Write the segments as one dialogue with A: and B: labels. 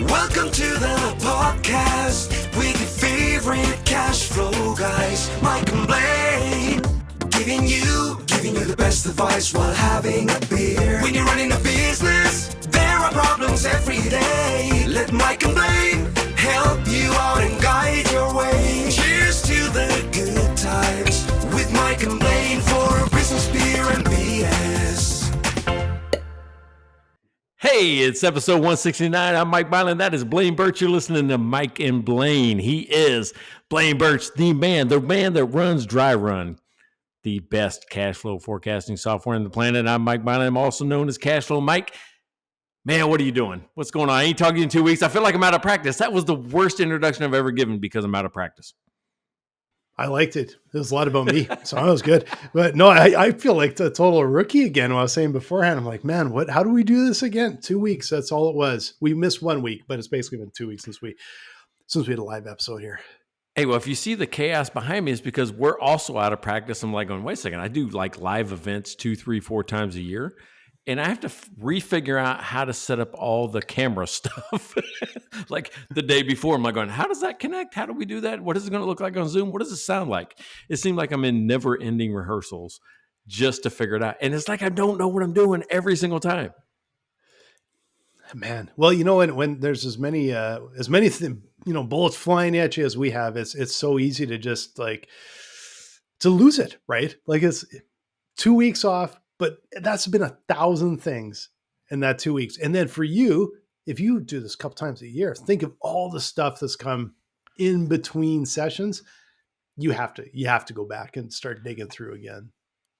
A: Welcome to the podcast with your favorite cash flow guys, Mike and Blaine. Giving you the best advice while having a beer. When you're running a business, there are problems every day. Let Mike and Blaine help you out and guide your way. Cheers to the good times with Mike and Blaine for business, beer, and BS.
B: Hey, it's episode 169. I'm Mike Byland. That is Blaine Birch. You're listening to Mike and Blaine. He is Blaine Birch, the man that runs Dry Run, the best cash flow forecasting software on the planet. I'm Mike Byland. I'm also known as Cash Flow Mike. Man, what are you doing? What's going on? I ain't talking to you in 2 weeks. I feel like I'm out of practice. That was the worst introduction I've ever given because I'm out of practice.
C: I liked it. It was a lot about me, so I was good. But no, I feel like a total rookie again. What I was saying beforehand, I'm like, man, how do we do this again? 2 weeks. That's all it was. We missed 1 week, but it's basically been 2 weeks since we had a live episode here. Hey,
B: well, if you see the chaos behind me, it's because we're also out of practice. I'm like going, wait a second. I do like live events 2, 3, 4 times a year. And I have to refigure out how to set up all the camera stuff. Like the day before, I'm like going, how does that connect? How do we do that? What is it going to look like on Zoom? What does it sound like? It seemed like I'm in never-ending rehearsals just to figure it out. And it's like I don't know what I'm doing every single time.
C: Man, well, you know, when there's as many bullets flying at you as we have, it's so easy to just like to lose it, right? Like it's 2 weeks off. But that's been 1,000 things in that 2 weeks. And then for you, if you do this a couple times a year, think of all the stuff that's come in between sessions. You have to go back and start digging through again.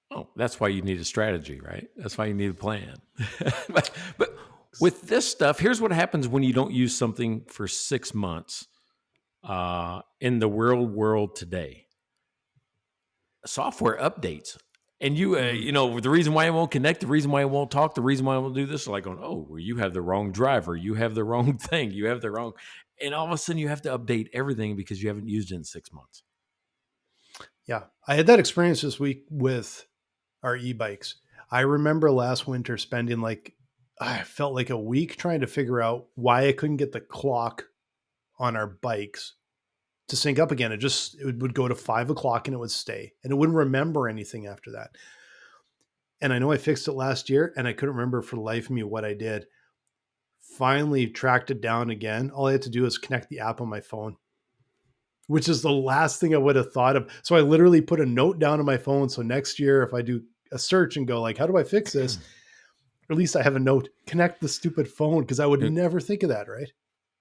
B: Oh, that's why you need a strategy, right? That's why you need a plan. but with this stuff, here's what happens when you don't use something for 6 months in the real world today. Software updates. And you the reason why it won't connect, the reason why it won't talk, the reason why it won't do this, like going, oh, well, you have the wrong driver, you have the wrong thing, you have the wrong, and all of a sudden you have to update everything because you haven't used it in 6 months.
C: Yeah, I had that experience this week with our e-bikes. I remember last winter spending I felt like a week trying to figure out why I couldn't get the clock on our bikes to sync up again. It would go to 5 o'clock and it would stay, and it wouldn't remember anything after that. And I know I fixed it last year and I couldn't remember for the life of me what I did. Finally tracked it down again. All I had to do is connect the app on my phone, which is the last thing I would have thought of. So I literally put a note down on my phone. So next year, if I do a search and go like, how do I fix this? At least I have a note, connect the stupid phone. Cause I would never think of that. Right.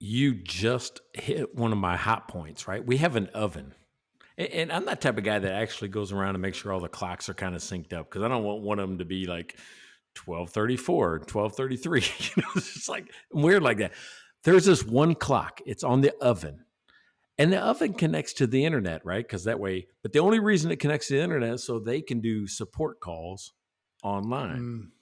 B: You just hit one of my hot points, right? We have an oven. And I'm that type of guy that actually goes around and makes sure all the clocks are kind of synced up because I don't want one of them to be like 12:34, 12:33. It's just like weird like that. There's this one clock. It's on the oven. And the oven connects to the internet, right? Because that way, but the only reason it connects to the internet is so they can do support calls online.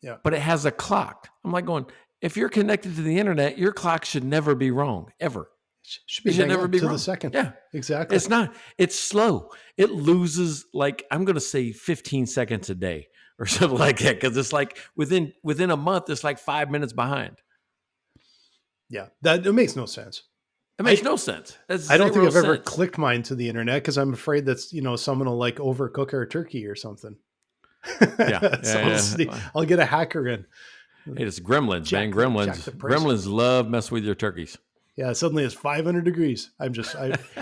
C: Yeah.
B: But it has a clock. I'm like going, if you're connected to the internet, your clock should never be wrong, ever.
C: It should never be wrong. The second.
B: Yeah,
C: exactly.
B: It's not. It's slow. It loses I'm going to say 15 seconds a day or something like that because it's like within a month, it's like 5 minutes behind.
C: Yeah, it makes no sense.
B: It makes no sense.
C: I don't think I've ever clicked mine to the internet because I'm afraid that's someone will overcook our turkey or something.
B: Yeah.
C: I'll get a hacker in.
B: Hey, it's gremlins, man. Gremlins love messing with your turkeys.
C: Yeah, suddenly it's 500 degrees. I'm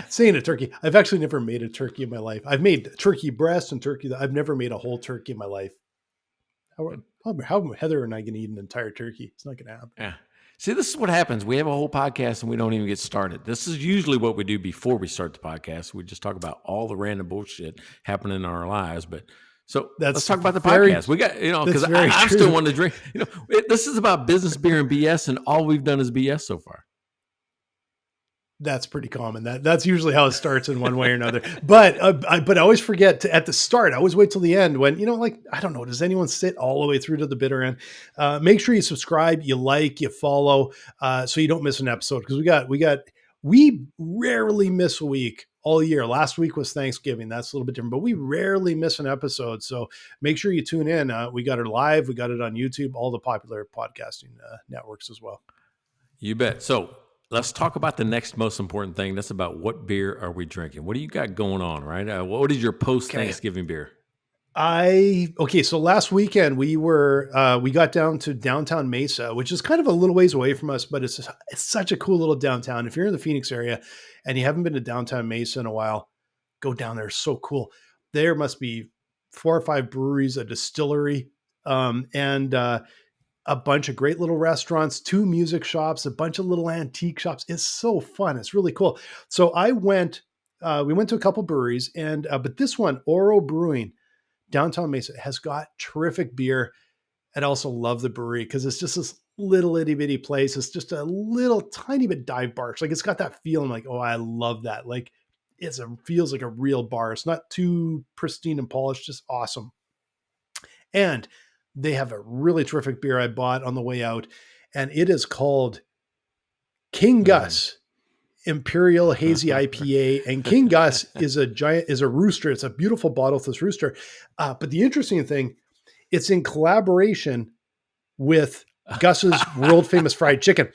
C: saying a turkey. I've actually never made a turkey in my life. I've made turkey breast and turkey. I've never made a whole turkey in my life. How Heather and I can eat an entire turkey? It's not going to happen.
B: Yeah. See, this is what happens. We have a whole podcast and we don't even get started. This is usually what we do before we start the podcast. We just talk about all the random bullshit happening in our lives, but. So let's talk about the podcast. We got, because I'm still wanting to drink. This is about business, beer, and BS, and all we've done is BS so far.
C: That's pretty common. That's usually how it starts in one way or another. But I always forget at the start. I always wait till the end when, I don't know, does anyone sit all the way through to the bitter end? Make sure you subscribe, you like, you follow, so you don't miss an episode. Because we rarely miss a week all year. Last week was Thanksgiving. That's a little bit different, but we rarely miss an episode. So make sure you tune in. We got it live. We got it on YouTube, all the popular podcasting networks as well.
B: You bet. So let's talk about the next most important thing. That's about what beer are we drinking? What do you got going on, right? What is your post
C: Okay.
B: Thanksgiving beer?
C: So last weekend we got down to downtown Mesa, which is kind of a little ways away from us, but it's such a cool little downtown. If you're in the Phoenix area and you haven't been to downtown Mesa in a while, go down there. It's so cool. There must be 4 or 5 breweries, a distillery, and a bunch of great little restaurants, 2 music shops, a bunch of little antique shops. It's so fun. It's really cool. So we went to a couple breweries, and but this one, Oro Brewing, downtown Mesa, has got terrific beer. And I also love the brewery because it's just this little itty bitty place. It's just a little tiny bit dive bar. Like it's got that feeling like, oh, I love that. Like feels like a real bar. It's not too pristine and polished, just awesome. And they have a really terrific beer I bought on the way out, and it is called King Gus Imperial Hazy IPA. And King Gus is a rooster. It's a beautiful bottle with this rooster. But the interesting thing, it's in collaboration with Gus's world famous fried chicken.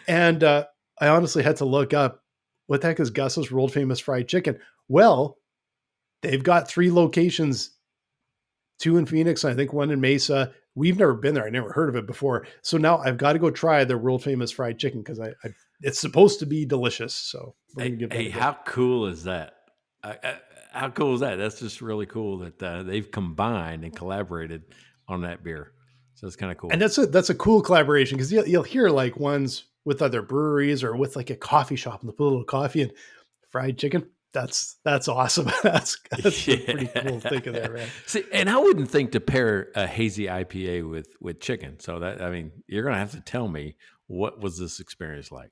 C: And I honestly had to look up what the heck is Gus's world famous fried chicken. Well, they've got 3 locations, 2 in Phoenix, and I think 1 in Mesa. We've never been there. I never heard of it before. So now I've got to go try their world famous fried chicken because it's supposed to be delicious. So we're gonna give that a go.
B: How cool is that? How cool is that? That's just really cool that they've combined and collaborated on that beer. So it's kind of cool.
C: And that's a cool collaboration because you'll hear like ones with other breweries or with like a coffee shop and they'll put a little coffee and fried chicken. That's awesome. That's
B: Yeah.
C: pretty cool thinking there, man.
B: See, and I wouldn't think to pair a hazy IPA with chicken. So you're gonna have to tell me, what was this experience like?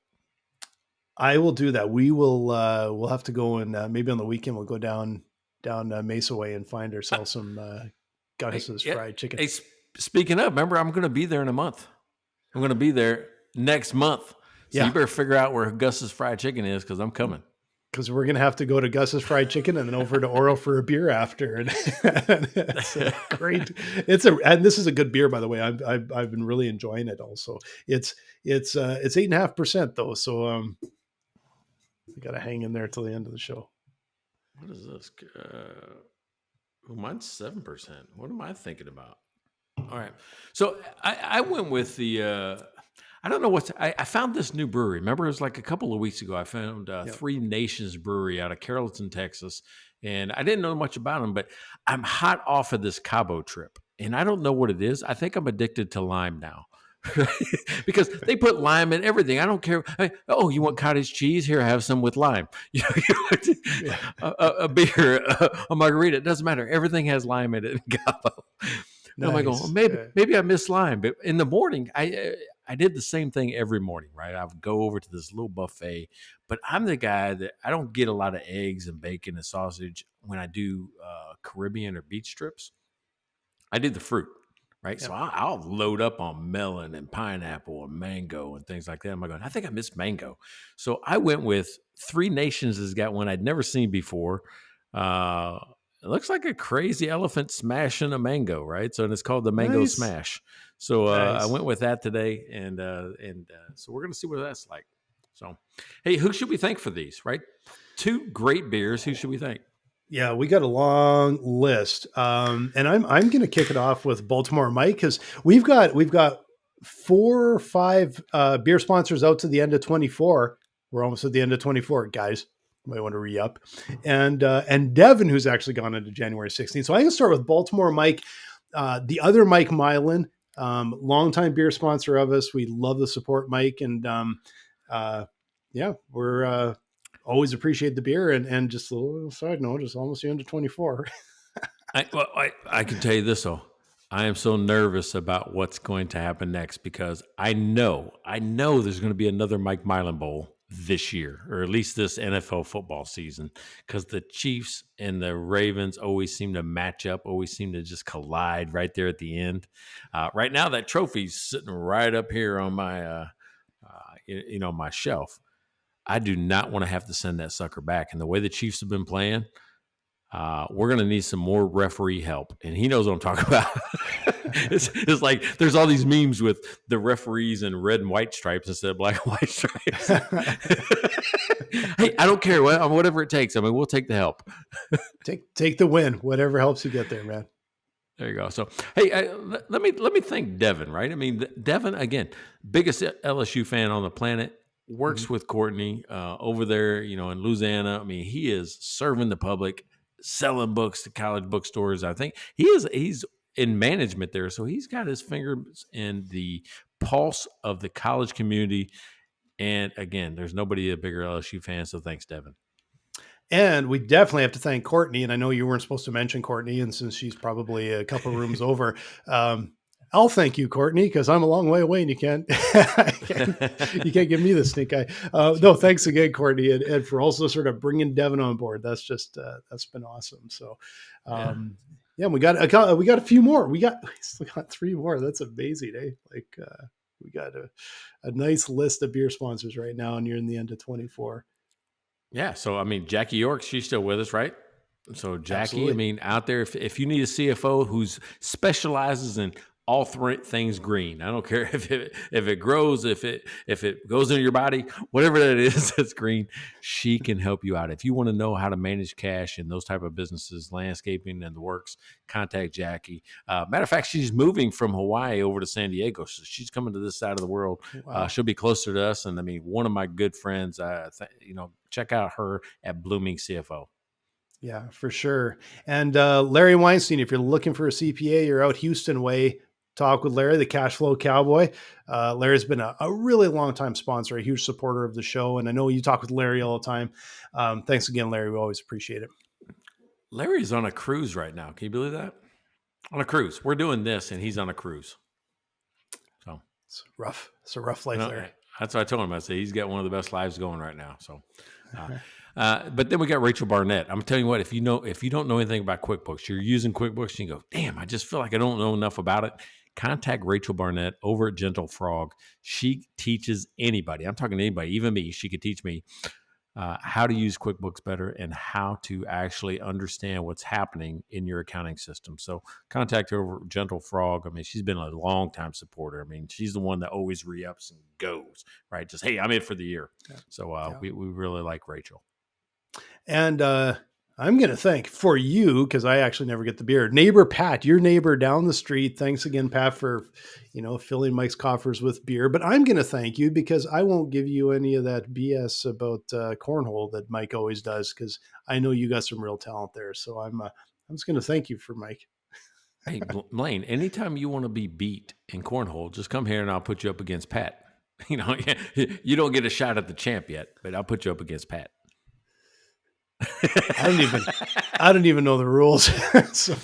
C: I will do that. We'll have to go and maybe on the weekend we'll go down Mesa Way and find ourselves some Gus's fried chicken.
B: Hey, speaking of, remember, I'm going to be there in a month. I'm going to be there next month. So you better figure out where Gus's fried chicken is because I'm coming.
C: Because we're going to have to go to Gus's fried chicken and then over to Oro for a beer after. And it's great. And this is a good beer, by the way. I've been really enjoying it. Also, it's 8.5% though, so we got to hang in there till the end of the show.
B: What is this? Mine's 7%. What am I thinking about? All right. So I went with the, I don't know I found this new brewery. Remember, it was like a couple of weeks ago. I found Three Nations Brewery out of Carrollton, Texas. And I didn't know much about them, but I'm hot off of this Cabo trip. And I don't know what it is. I think I'm addicted to lime now. Because they put lime in everything. I don't care. Oh, you want cottage cheese? Here, have some with lime. A beer, a margarita. It doesn't matter. Everything has lime in it in Cabo. Nice. I'm like, maybe I miss lime. But in the morning, I did the same thing every morning, right? I would go over to this little buffet, but I'm the guy that I don't get a lot of eggs and bacon and sausage when I do Caribbean or beach trips. I did the fruit. Right. Yeah. So I'll load up on melon and pineapple and mango and things like that. I'm going, I think I miss mango. So I went with Three Nations has got one I'd never seen before. It looks like a crazy elephant smashing a mango, right? So it's called the Mango Smash. So I went with that today. And so we're going to see what that's like. So, hey, who should we thank for these, right? 2 great beers. Who should we thank?
C: Yeah, we got a long list, and I'm going to kick it off with Baltimore Mike because we've got 4 or 5 beer sponsors out to the end of 24. We're almost at the end of 24, guys. You might want to re-up, and Devin, who's actually gone into January 16th. So I can start with Baltimore Mike, the other Mike Mylan, longtime beer sponsor of us. We love the support, Mike, and we're. Always appreciate the beer and just a little side note, it's almost the end of 24.
B: I can tell you this though. I am so nervous about what's going to happen next because I know there's going to be another Mike Mylan Bowl this year, or at least this NFL football season, because the Chiefs and the Ravens always seem to match up, always seem to just collide right there at the end. Right now, that trophy's sitting right up here on my, my shelf. I do not want to have to send that sucker back. And the way the Chiefs have been playing, We're going to need some more referee help. And he knows what I'm talking about. It's like there's all these memes with the referees in red and white stripes instead of black and white stripes. Hey, I don't care. Whatever it takes. I mean, we'll take the help.
C: Take the win, whatever helps you get there, man.
B: There you go. So, hey, let me thank Devin, right? I mean, Devin, again, biggest LSU fan on the planet, works with Courtney over there, in Louisiana. I mean, he is serving the public, selling books to college bookstores. I think he's in management there, so he's got his fingers in the pulse of the college community. And again, there's nobody a bigger LSU fan, so thanks, Devin.
C: And we definitely have to thank Courtney. And I know you weren't supposed to mention Courtney, and since she's probably a couple rooms over, I'll thank you, Courtney, because I'm a long way away and you can't give me the stink eye. No, thanks again, Courtney, and for also sort of bringing Devin on board. That's just that's been awesome. So, yeah, we got a few more. We still got 3 more. That's amazing, eh? Like we got a nice list of beer sponsors right now, and you're in the end of 24.
B: Yeah. So, I mean, Jackie York, she's still with us, right? So, Jackie,
C: Absolutely.
B: I mean, out there, if you need a CFO who specializes in all things green, I don't care if it grows, if it goes into your body, whatever that is that's green, she can help you out. If you want to know how to manage cash in those type of businesses, landscaping and the works, contact Jackie. Matter of fact, she's moving from Hawaii over to San Diego, so she's coming to this side of the world.
C: Wow.
B: She'll be closer to us, and I mean, one of my good friends. Check out her at Blooming CFO.
C: Yeah, for sure. And Larry Weinstein, if you're looking for a CPA, you're out Houston way, talk with Larry, the cash flow cowboy. Larry's been a really long time sponsor, a huge supporter of the show. And I know you talk with Larry all the time. Thanks again, Larry. We always appreciate it.
B: Larry's on a cruise right now. Can you believe that? On a cruise. We're doing this and he's on a cruise. So
C: it's rough. It's a rough life, Larry.
B: That's what I told him. I said, he's got one of the best lives going right now. So, but then we got Rachel Barnett. I'm telling you what, if you don't know anything about QuickBooks, you're using QuickBooks and you go, damn, I just feel like I don't know enough about it. Contact Rachel Barnett over at Gentle Frog. She teaches anybody. I'm talking to anybody, even me. She could teach me how to use QuickBooks better and how to actually understand what's happening in your accounting system. So contact her over Gentle Frog. I mean, she's been a long time supporter. I mean, she's the one that always re-ups and goes, right? Just, hey, I'm in for the year. Yeah. So we really like Rachel.
C: And I'm going to thank for you, because I actually never get the beer, neighbor Pat, your neighbor down the street. Thanks again, Pat, for, filling Mike's coffers with beer. But I'm going to thank you because I won't give you any of that BS about cornhole that Mike always does, because I know you got some real talent there. So I'm just going to thank you for Mike.
B: Hey, Blaine, anytime you want to be beat in cornhole, just come here and I'll put you up against Pat. You don't get a shot at the champ yet, but I'll put you up against Pat.
C: I don't even know the rules. So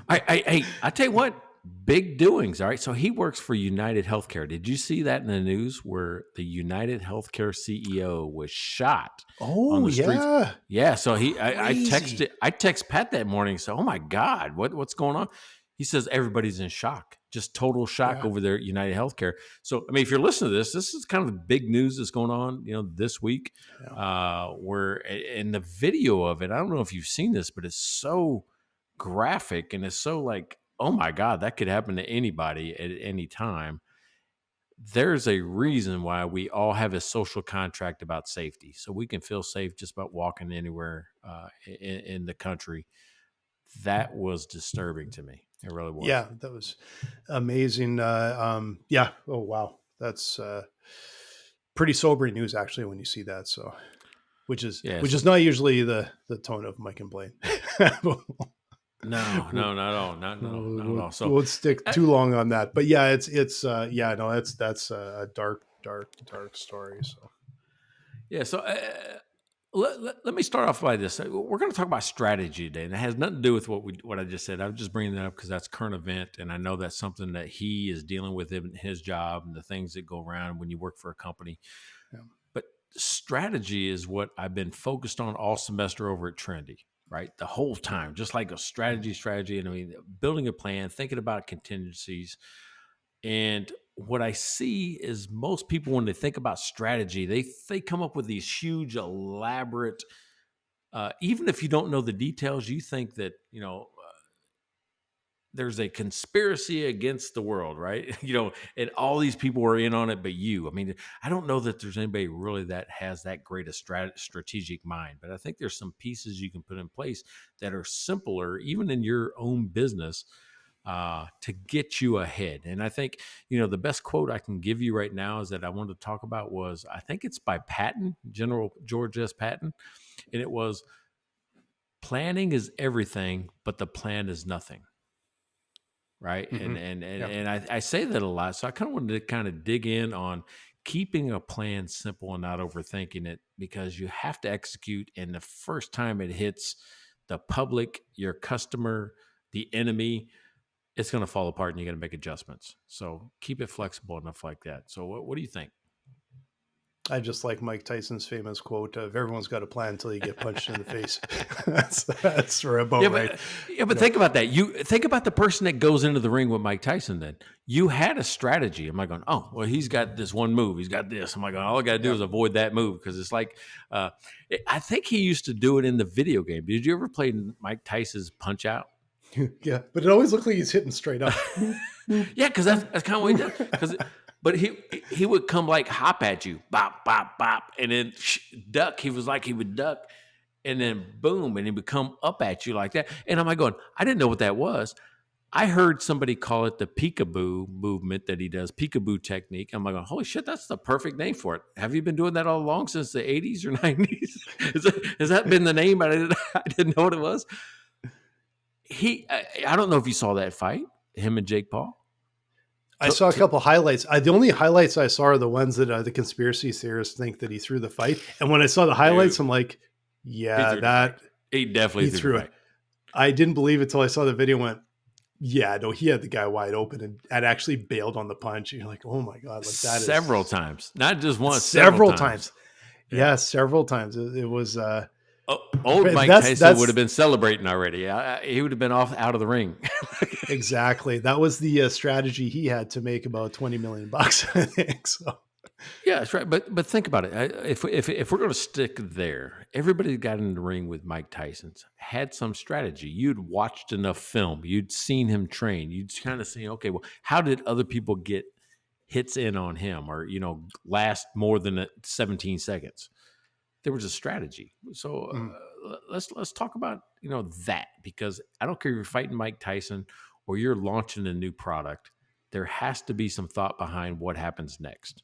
B: I tell you what, big doings. All right. So he works for United Healthcare. Did you see that in the news where the United Healthcare CEO was shot on the streets?
C: Yeah.
B: Yeah. So I text Pat that morning. So, oh my God, what's going on? He says everybody's in shock, just total shock over there at United Healthcare. So, I mean, if you're listening to this is kind of the big news that's going on, this week. Where in the video of it, I don't know if you've seen this, but it's so graphic and it's so like, oh my God, that could happen to anybody at any time. There's a reason why we all have a social contract about safety, so we can feel safe just about walking anywhere in the country. That was disturbing to me. It really was.
C: Yeah, that was amazing. Yeah. Oh, wow. That's pretty sobering news, actually, when you see that. So, which is not usually the tone of Mike and Blaine.
B: No, not at all. Not at all. So
C: we won't stick too long on that. But yeah, that's a dark story. So
B: yeah. So let me start off by this. We're going to talk about strategy today, and it has nothing to do with what I just said. I'm just bringing that up because that's current event, and I know that's something that he is dealing with in his job and the things that go around when you work for a company. Yeah. But strategy is what I've been focused on all semester over at Trendy, right? The whole time, just like a strategy. And I mean, building a plan, thinking about contingencies. And what I see is most people, when they think about strategy, they come up with these huge, elaborate Even if you don't know the details, you think that, there's a conspiracy against the world, right? And all these people are in on it, but you. I mean, I don't know that there's anybody really that has that great a strategic mind, but I think there's some pieces you can put in place that are simpler, even in your own business, to get you ahead. And I think, the best quote I can give you right now is that I wanted to talk about was, I think it's by Patton, General George S. Patton, and it was, planning is everything, but the plan is nothing. Right.
C: Mm-hmm.
B: And I say that a lot. So I kind of wanted to kind of dig in on keeping a plan simple and not overthinking it, because you have to execute. And the first time it hits the public, your customer, the enemy, it's going to fall apart and you're going to make adjustments. So keep it flexible enough like that. So what do you think?
C: I just like Mike Tyson's famous quote of "Everyone's got a plan until you get punched in the face." that's about
B: Yeah,
C: right.
B: but think about that. You think about the person that goes into the ring with Mike Tyson. Then you had a strategy. Am I going? Oh, well, he's got this one move. He's got this. I'm like, all I got to do is avoid that move, because it's like, I think he used to do it in the video game. Did you ever play Mike Tyson's Punch Out?
C: Yeah, but it always looked like he's hitting straight up.
B: Yeah, because that's kind of what he does. But he would come like hop at you, bop, bop, bop, and then duck. He was like he would duck, and then boom, and he would come up at you like that. And I'm like going, I didn't know what that was. I heard somebody call it the peekaboo movement that he does, peekaboo technique. I'm like, holy shit, that's the perfect name for it. Have you been doing that all along since the 80s or 90s? Has that been the name? I didn't know what it was. I don't know if you saw that fight, him and Jake Paul.
C: I saw a couple highlights. The only highlights I saw are the ones that the conspiracy theorists think that he threw the fight. And when I saw the highlights, I'm like, yeah,
B: he definitely threw it.
C: I didn't believe it until I saw the video and went, yeah, no, he had the guy wide open and actually bailed on the punch. And you're like, oh my God. Like that
B: several times, not just once,
C: several times. Yeah, several times. It was,
B: old Mike Tyson would have been celebrating already. He would have been out of the ring.
C: Exactly. That was the strategy he had to make about $20 million, I think. So,
B: yeah, that's right. But think about it. If we're going to stick there, everybody that got in the ring with Mike Tyson had some strategy. You'd watched enough film. You'd seen him train. You'd kind of seen, okay, well, how did other people get hits in on him, or last more than 17 seconds? There was a strategy. So let's talk about that, because I don't care if you're fighting Mike Tyson or you're launching a new product, there has to be some thought behind what happens next.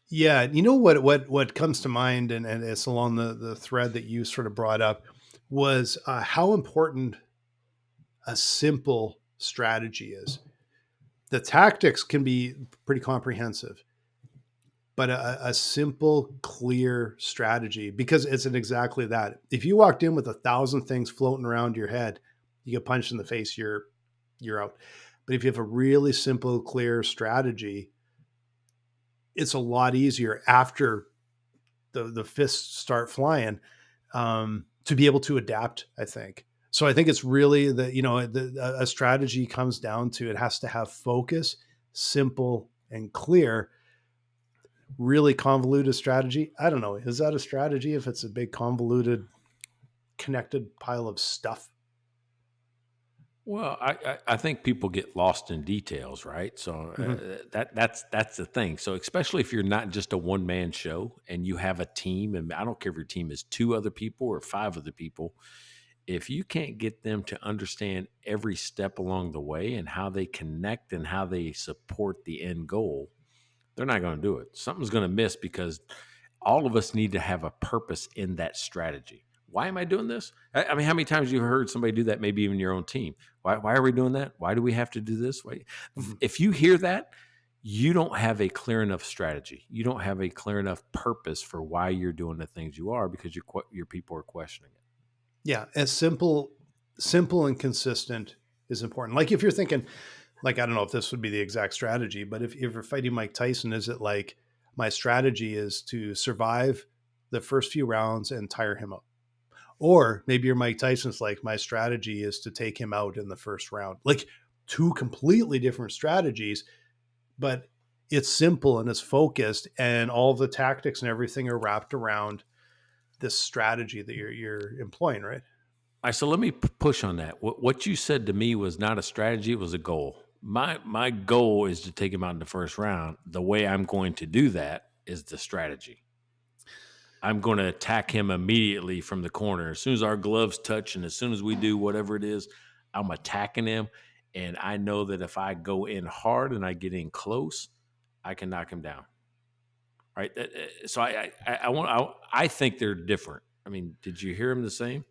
C: Yeah, you know what comes to mind, and it's along the thread that you sort of brought up, was how important a simple strategy is. The tactics can be pretty comprehensive, but a simple, clear strategy, because it's exactly that. If you walked in with 1,000 things floating around your head, you get punched in the face, you're out. But if you have a really simple, clear strategy, it's a lot easier after the fists start flying to be able to adapt, I think. So I think it's really a strategy comes down to, it has to have focus, simple and clear. Really convoluted strategy, I don't know. Is that a strategy if it's a big convoluted connected pile of stuff?
B: Well, I think people get lost in details, right? So that's the thing. So especially if you're not just a one-man show and you have a team, and I don't care if your team is 2 other people or 5 other people, if you can't get them to understand every step along the way and how they connect and how they support the end goal, they're not going to do it. Something's going to miss, because all of us need to have a purpose in that strategy. Why am I doing this? I mean, how many times you've heard somebody do that, maybe even your own team? Why are we doing that? Why do we have to do this? If you hear that, you don't have a clear enough strategy. You don't have a clear enough purpose for why you're doing the things you are, because your people are questioning it.
C: Yeah, as simple and consistent is important. Like if you're thinking, like, I don't know if this would be the exact strategy, but if you're fighting Mike Tyson, is it like, my strategy is to survive the first few rounds and tire him out? Or maybe you're Mike Tyson's like, my strategy is to take him out in the first round. Like, 2 completely different strategies, but it's simple and it's focused, and all of the tactics and everything are wrapped around this strategy that you're employing, right?
B: All right, so let me push on that. What you said to me was not a strategy; it was a goal. My goal is to take him out in the first round. The way I'm going to do that is the strategy. I'm going to attack him immediately from the corner. As soon as our gloves touch and as soon as we do whatever it is, I'm attacking him. And I know that if I go in hard and I get in close, I can knock him down. Right. So I think they're different. I mean, did you hear him the same?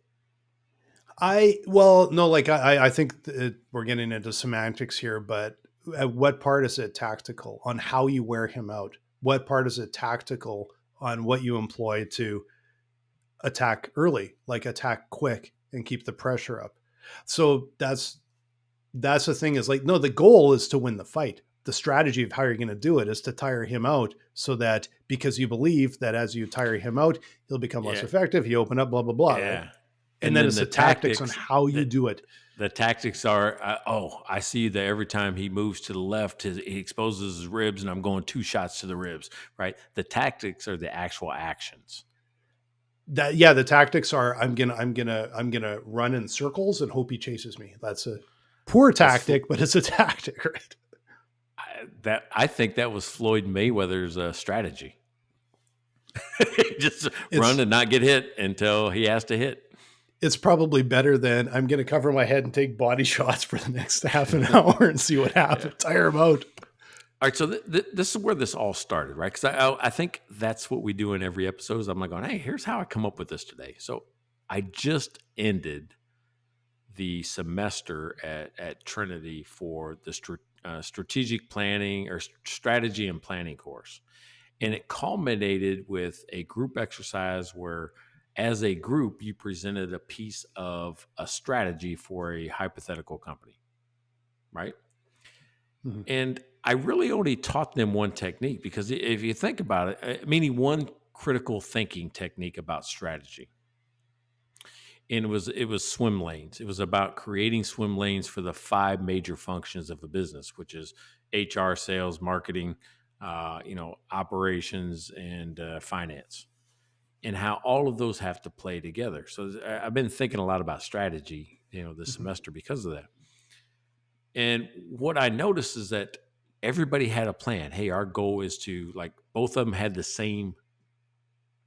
C: Well, no, like I think we're getting into semantics here, but at what part is it tactical on how you wear him out? What part is it tactical on what you employ to attack early, like attack quick and keep the pressure up? So that's the thing is like, no, the goal is to win the fight. The strategy of how you're going to do it is to tire him out so that because you believe that as you tire him out, he'll become less effective. You open up, blah, blah, blah.
B: Yeah.
C: Right? And then it's the tactics on how you do it.
B: The tactics are, I see that every time he moves to the left, he exposes his ribs, and I'm going 2 shots to the ribs. Right. The tactics are the actual actions.
C: The tactics are I'm gonna run in circles and hope he chases me. That's a poor tactic, but it's a tactic, right?
B: I think that was Floyd Mayweather's strategy. Just run and not get hit until he has to hit.
C: It's probably better than I'm going to cover my head and take body shots for the next half an hour and see what happens. Yeah. Tire him out.
B: All right, so this is where this all started, right? Because I think that's what we do in every episode. Is I'm like going, hey, here's how I come up with this today. So I just ended the semester at Trinity for the strategic planning or strategy and planning course. And it culminated with a group exercise where, as a group, you presented a piece of a strategy for a hypothetical company, right? Mm-hmm. And I really only taught them one technique because if you think about it, meaning one critical thinking technique about strategy. And it was swim lanes. It was about creating swim lanes for the 5 major functions of the business, which is HR, sales, marketing, operations, and finance, and how all of those have to play together. So I've been thinking a lot about strategy, this semester because of that. And what I noticed is that everybody had a plan. Hey, our goal is to, like, both of them had the same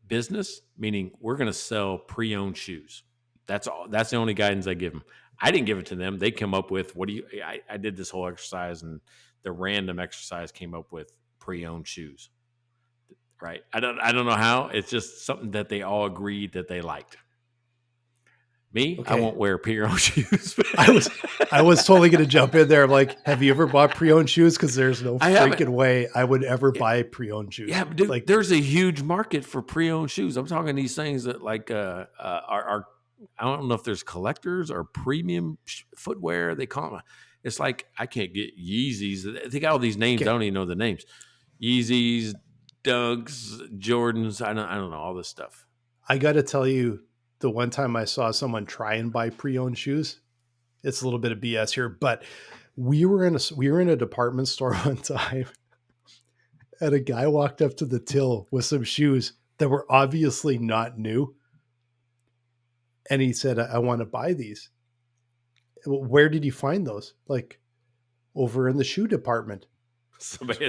B: business, meaning we're going to sell pre-owned shoes. That's all. That's the only guidance I give them. I didn't give it to them. They come up with, I did this whole exercise, and the random exercise came up with pre-owned shoes. Right. I don't know how. It's just something that they all agreed that they liked. Me, okay. I won't wear pre-owned shoes.
C: I was totally going to jump in there. I'm like, have you ever bought pre-owned shoes? Because there's no freaking way I would ever buy pre-owned shoes.
B: Yeah, dude, like, there's a huge market for pre-owned shoes. I'm talking these things that like are I don't know if there's collectors or premium footwear. They call them. It's like I can't get Yeezys. They got all these names. Okay. I don't even know the names. Yeezys, Dunks, Jordans. I don't know all this stuff.
C: I got to tell you, the one time I saw someone try and buy pre-owned shoes, it's a little bit of BS here, but we were in a department store one time, and a guy walked up to the till with some shoes that were obviously not new, and he said, "I want to buy these." Where did you find those? Like, over in the shoe department.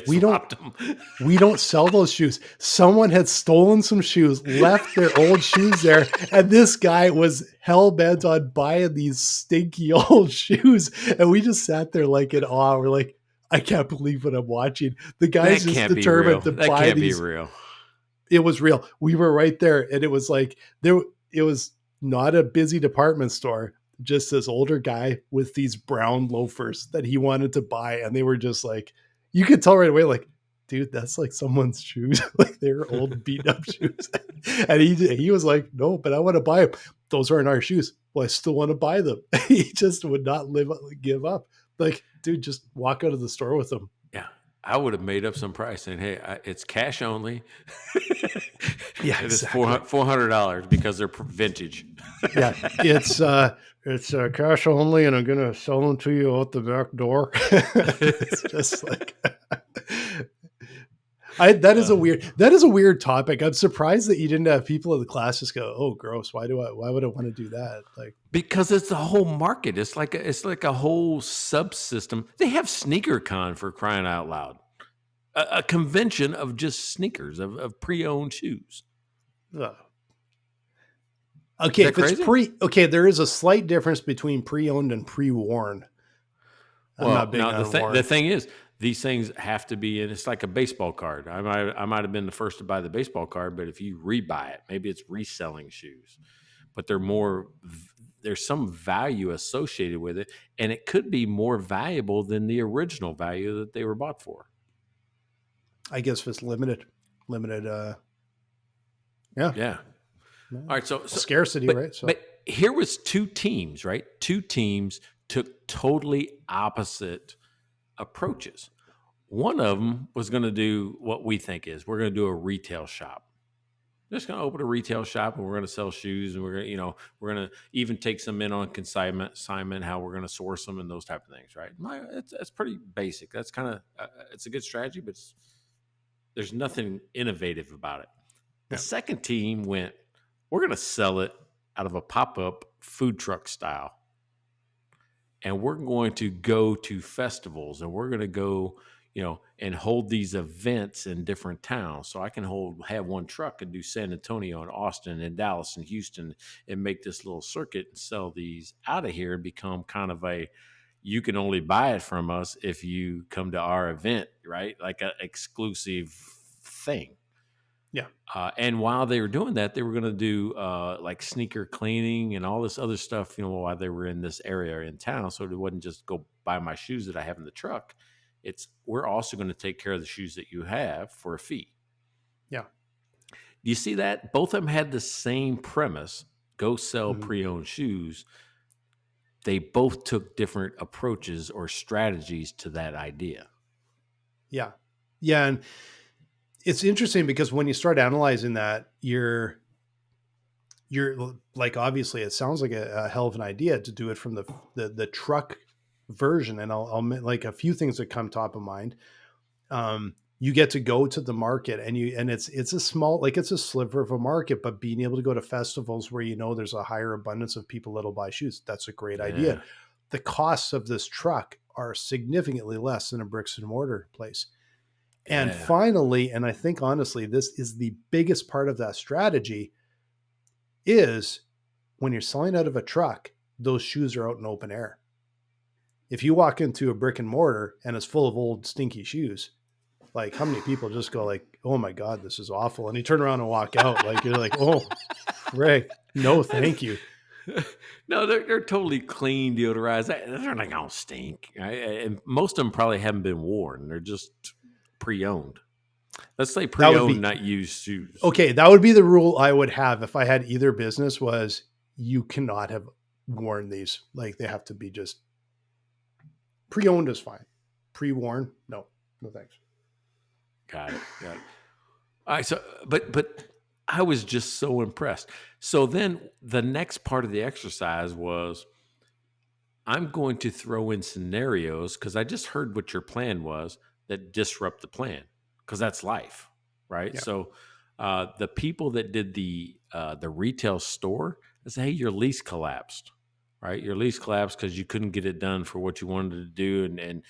C: We don't sell those shoes. Someone had stolen some shoes, left their old shoes there, and this guy was hell bent on buying these stinky old shoes. And we just sat there like in awe. We're like, I can't believe what I'm watching. The guy's just determined to buy these.
B: That can't be real.
C: It was real. We were right there, and it was like it was not a busy department store. Just this older guy with these brown loafers that he wanted to buy, and they were just like, you could tell right away, like, dude, that's like someone's shoes. Like, they're old beat up shoes. And he was like, no, but I want to buy them. Those aren't our shoes. Well, I still want to buy them. He just would not give up. Like, dude, just walk out of the store with them.
B: Yeah. I would have made up some price saying, hey, it's cash only.
C: Yeah,
B: it's $400 because they're vintage.
C: Yeah, it's cash only, and I'm gonna sell them to you out the back door. It's just like That is a weird topic. I'm surprised that you didn't have people in the class just go, "Oh, gross. Why would I want to do that?" Like,
B: because it's a whole market. It's like a whole subsystem. They have SneakerCon, for crying out loud. A convention of just sneakers, of pre-owned shoes.
C: ugh. Okay, if
B: crazy?
C: okay, there is a slight difference between pre-owned and pre-worn. I'm
B: Well,
C: not big
B: now
C: on
B: the
C: worn.
B: thing is, these things have to be in. It's like a baseball card. I might have been the first to buy the baseball card, but if you rebuy it, maybe it's reselling shoes, but there's some value associated with it, and it could be more valuable than the original value that they were bought for.
C: I guess if it's limited, yeah,
B: Yeah. All right. So
C: scarcity, right? So
B: but here was two teams, right? Two teams took totally opposite approaches. One of them was going to do what we think is we're going to do a retail shop. Just going to open a retail shop and we're going to sell shoes and we're going to, we're going to even take some in on consignment, how we're going to source them and those type of things, right? That's pretty basic. That's kind of it's a good strategy, but there's nothing innovative about it. The second team went, we're going to sell it out of a pop-up food truck style. And we're going to go to festivals and we're going to go, and hold these events in different towns. So I can have one truck and do San Antonio and Austin and Dallas and Houston and make this little circuit and sell these out of here and become kind of you can only buy it from us if you come to our event, right? Like an exclusive thing.
C: yeah,
B: And while they were doing that, they were going to do like sneaker cleaning and all this other stuff, while they were in this area in town. So it wasn't just go buy my shoes that I have in the truck. We're also going to take care of the shoes that you have for a fee.
C: yeah.
B: Do you see that? Both of them had the same premise: go sell
C: Mm-hmm.
B: pre-owned shoes. They both took different approaches or strategies to that idea.
C: Yeah, yeah, and it's interesting because when you start analyzing that, you're like, obviously it sounds like a hell of an idea to do it from the truck version. And I'll like a few things that come top of mind. You get to go to the market and it's a small, like it's a sliver of a market, but being able to go to festivals where, there's a higher abundance of people that'll buy shoes. That's a great idea.
B: Yeah.
C: The costs of this truck are significantly less than a bricks and mortar place. And
B: Yeah.
C: finally, and I think honestly, this is the biggest part of that strategy, is when you're selling out of a truck, those shoes are out in open air. If you walk into a brick and mortar and it's full of old stinky shoes, like how many people just go like, "Oh my God, this is awful." And you turn around and walk out. Like you're like, "Oh, Rick, no, thank you."
B: No, they're totally clean, deodorized. They're not gonna stink. Right? And most of them probably haven't been worn. They're just pre-owned. Let's say pre-owned, not used shoes.
C: Okay, that would be the rule I would have if I had either business: was you cannot have worn these. Like they have to be just pre-owned is fine. Pre-worn, no thanks.
B: Got it. All right. So, but I was just so impressed. So then the next part of the exercise was, I'm going to throw in scenarios because I just heard what your plan was that disrupt the plan, because that's life, right?
C: Yeah.
B: So the people that did the retail store, they say, hey, your lease collapsed, right? Your lease collapsed because you couldn't get it done for what you wanted to do, and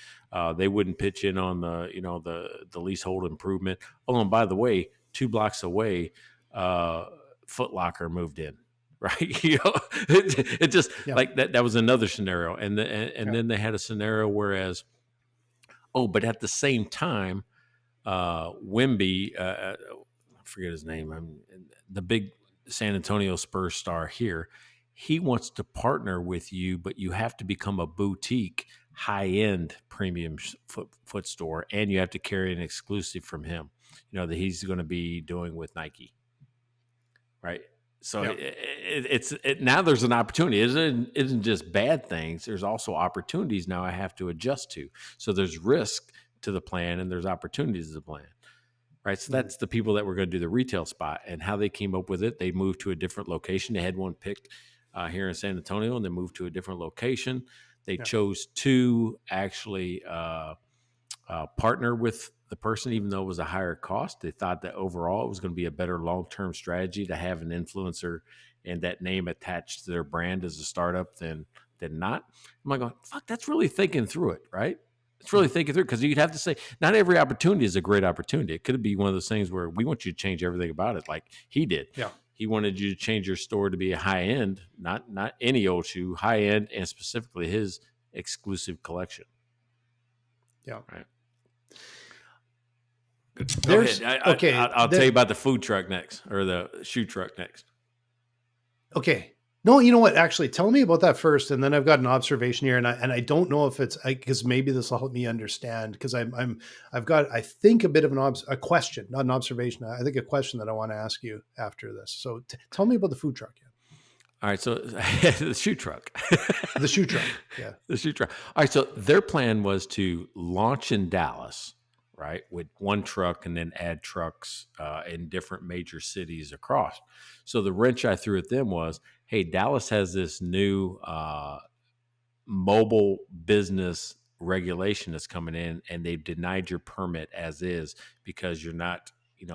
B: they wouldn't pitch in on the leasehold improvement. Oh, and by the way, 2 blocks away, Foot Locker moved in. Right. It just like that was another scenario. And then they had a scenario whereas, but at the same time, Wemby, I forget his name. The big San Antonio Spurs star here. He wants to partner with you, but you have to become a boutique, high-end premium foot store, and you have to carry an exclusive from him, that he's going to be doing with Nike. Right. So it's now there's an opportunity. It isn't just bad things. There's also opportunities now I have to adjust to. So there's risk to the plan and there's opportunities to the plan. Right. So that's the people that were going to do the retail spot, and how they came up with it. They moved to a different location. They had one picked here in San Antonio, and they moved to a different location. They chose to actually partner with the person, even though it was a higher cost, they thought that overall it was going to be a better long-term strategy to have an influencer and that name attached to their brand as a startup than not. I'm like, going, fuck, that's really thinking through it, right? It's really thinking through, because you'd have to say not every opportunity is a great opportunity. It could be one of those things where we want you to change everything about it, like he did.
C: Yeah.
B: He wanted you to change your store to be a high end, not any old shoe, high end, and specifically his exclusive collection.
C: Yeah.
B: Right. Go
C: There's
B: ahead.
C: okay.
B: I'll tell you about the food truck next, or the shoe truck next.
C: Okay. No, you know what? Actually, tell me about that first, and then I've got an observation here, and I don't know if it's because maybe this will help me understand, because I've got, I think, a bit of a question, not an observation. I think a question that I want to ask you after this. So tell me about the food truck. Yeah.
B: All right, so the shoe truck.
C: The shoe truck. Yeah.
B: The shoe truck. All right, so their plan was to launch in Dallas, right, with one truck, and then add trucks in different major cities across. So the wrench I threw at them was, hey, Dallas has this new mobile business regulation that's coming in, and they've denied your permit as is because you're not,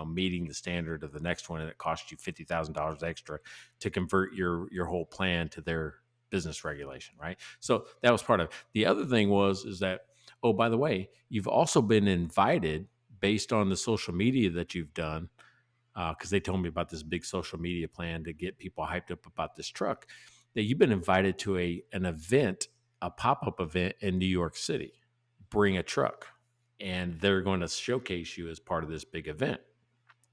B: meeting the standard of the next one, and it costs you $50,000 extra to convert your whole plan to their business regulation, right? So that was part of it. The other thing is that, oh, by the way, you've also been invited based on the social media that you've done, because they told me about this big social media plan to get people hyped up about this truck, that you've been invited to an event, a pop-up event in New York City. Bring a truck, and they're going to showcase you as part of this big event.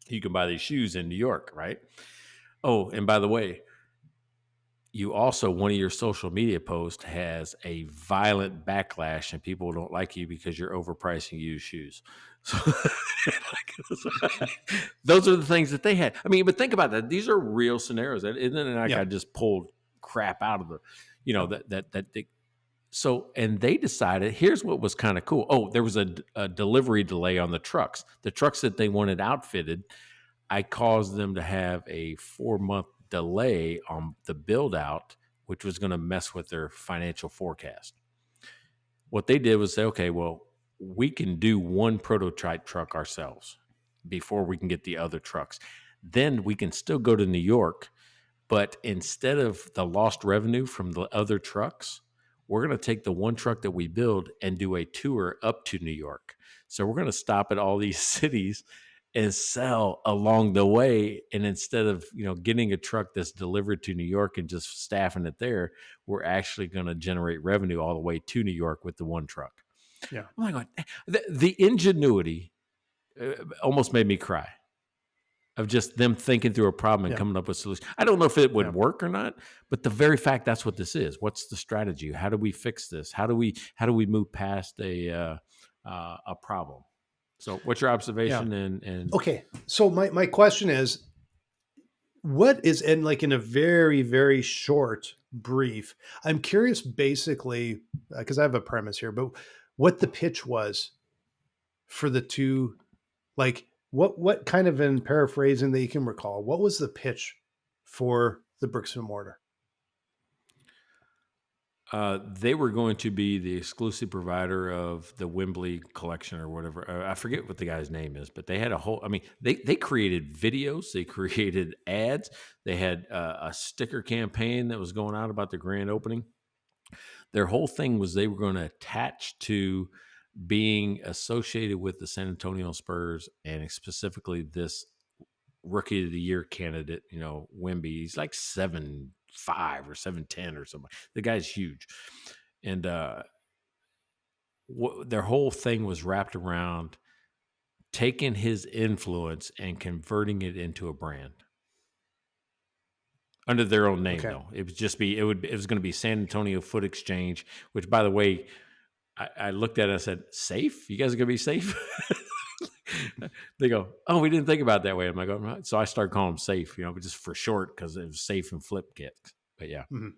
B: You can buy these shoes in New York, right? Oh, and by the way, you also, one of your social media posts has a violent backlash, and people don't like you because you're overpricing used shoes. So those are the things that they had. I mean, but think about that. These are real scenarios. And then I just pulled crap out of the, so, and they decided, here's what was kind of cool. Oh, there was a delivery delay on the trucks. The trucks that they wanted outfitted, I caused them to have a 4-month delay on the build out, which was going to mess with their financial forecast. What they did was say, okay, well, we can do one prototype truck ourselves before we can get the other trucks. Then we can still go to New York, but instead of the lost revenue from the other trucks, we're going to take the one truck that we build and do a tour up to New York. So we're going to stop at all these cities and sell along the way. And instead of, getting a truck that's delivered to New York and just staffing it there, we're actually going to generate revenue all the way to New York with the one truck.
C: Yeah.
B: Oh my God. The ingenuity almost made me cry, of just them thinking through a problem and coming up with solutions. I don't know if it would work or not, but the very fact that's what this is. What's the strategy? How do we fix this? How do we move past a problem? So what's your observation? And
C: okay. So my question is, what is in a very, very short brief, I'm curious basically, because I have a premise here, but what the pitch was for the two, what kind of, in paraphrasing that you can recall, what was the pitch for the bricks and mortar?
B: They were going to be the exclusive provider of the Wembley collection or whatever. I forget what the guy's name is, but they had they created videos, they created ads, they had a sticker campaign that was going out about the grand opening. Their whole thing was they were going to attach to being associated with the San Antonio Spurs, and specifically this Rookie of the Year candidate, Wemby. He's like 7'5" or 7'10" or something. The guy's huge. And their whole thing was wrapped around taking his influence and converting it into a brand under their own name. Though it was going to be San Antonio Foot Exchange, which, by the way, I looked at it and I said, safe? You guys are going to be safe? They go, oh, we didn't think about it that way. I'm like, right. So I started calling them safe, just for short, because it was safe and flip kits. But yeah. Mm-hmm.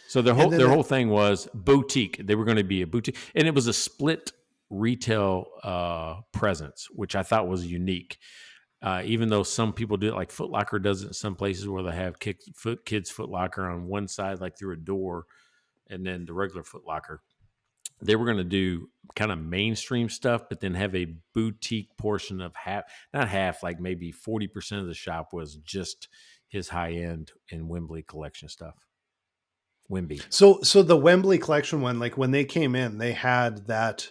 B: So their whole thing was boutique. They were going to be a boutique, and it was a split retail presence, which I thought was unique. Even though some people do it, like Foot Locker does it in some places where they have kids Foot Locker on one side, like through a door, and then the regular Foot Locker. They were going to do kind of mainstream stuff, but then have a boutique portion of not half, like maybe 40% of the shop was just his high end and Wembley collection stuff. Wemby.
C: So the Wembley collection one, like when they came in, they had that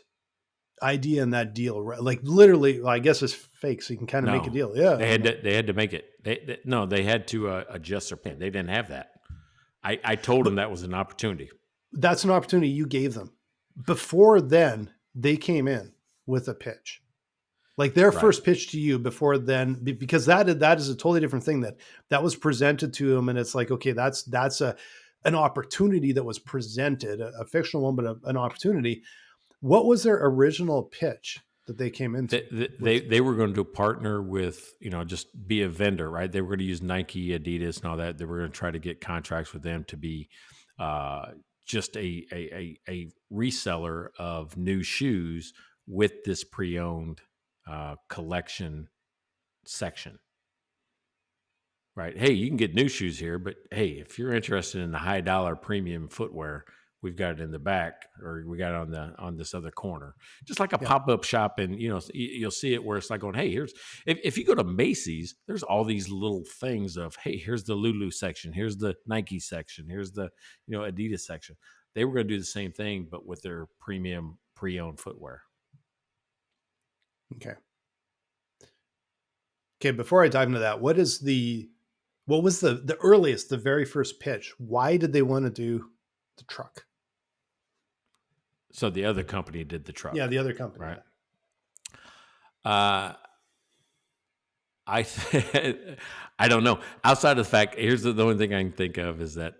C: idea and that deal, right? Like literally, well, I guess it's fake, so you can kind of make a
B: No,
C: deal. Yeah.
B: they had to make it. They had to adjust their plan. They didn't have that. I told
C: But
B: them that was an opportunity.
C: that's an opportunity you gave them. Before then, they came in with a pitch. Like their
B: Right.
C: first pitch to you before then, because that is a totally different thing that was presented to them. And it's like, okay, that's an opportunity that was presented, a fictional one, but an opportunity. What was their original pitch that they came into?
B: They were going to partner with, just be a vendor, right? They were going to use Nike, Adidas, and all that. They were going to try to get contracts with them to be just a reseller of new shoes with this pre-owned collection section, right? Hey, you can get new shoes here, but hey, if you're interested in the high dollar premium footwear, we've got it in the back, or we got it on this other corner, just like a
C: Yeah.
B: pop-up shop. And you'll see it where it's like going, hey, here's, if you go to Macy's, there's all these little things of, hey, here's the Lulu section, here's the Nike section, here's the Adidas section. They were going to do the same thing, but with their premium pre-owned footwear.
C: Okay. Okay. Before I dive into that, what was the earliest, the very first pitch? Why did they want to do the truck?
B: So the other company did the truck.
C: Yeah, the other company.
B: Right.
C: Yeah.
B: I don't know. Outside of the fact, here's the only thing I can think of is that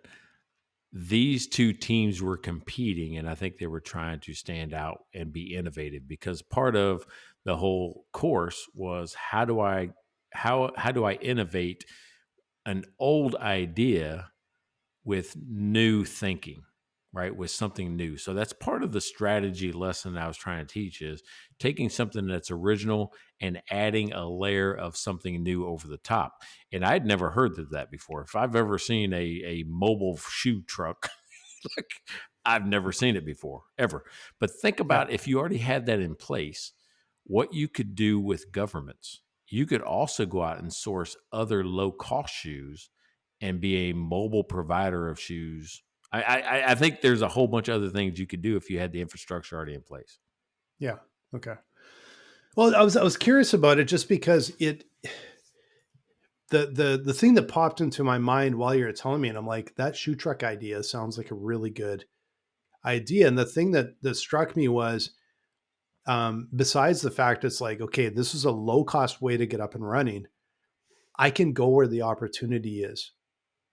B: these two teams were competing, and I think they were trying to stand out and be innovative, because part of the whole course was how do I innovate an old idea with new thinking, right? With something new. So that's part of the strategy lesson I was trying to teach, is taking something that's original and adding a layer of something new over the top. And I'd never heard of that before. If I've ever seen a mobile shoe truck, like, I've never seen it before, ever. But think about if you already had that in place, what you could do with governments. You could also go out and source other low cost shoes and be a mobile provider of shoes. I think there's a whole bunch of other things you could do if you had the infrastructure already in place.
C: Yeah. Okay. Well, I was curious about it just because the thing that popped into my mind while you were telling me, and I'm like, that shoe truck idea sounds like a really good idea. And the thing that struck me was, besides the fact it's like, okay, this is a low cost way to get up and running. I can go where the opportunity is.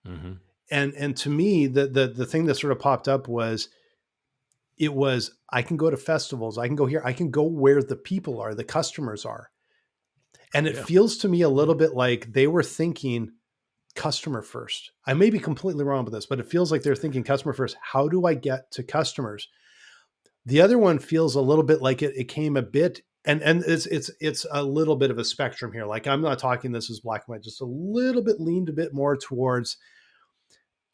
B: Mm-hmm.
C: And to me, the thing that sort of popped up was, I can go to festivals, I can go here, I can go where the people are, the customers are. And it feels to me a little bit like they were thinking customer first. I may be completely wrong with this, but it feels like they're thinking customer first. How do I get to customers? The other one feels a little bit like it came a bit, and it's a little bit of a spectrum here. Like, I'm not talking this as black and white, just a little bit leaned a bit more towards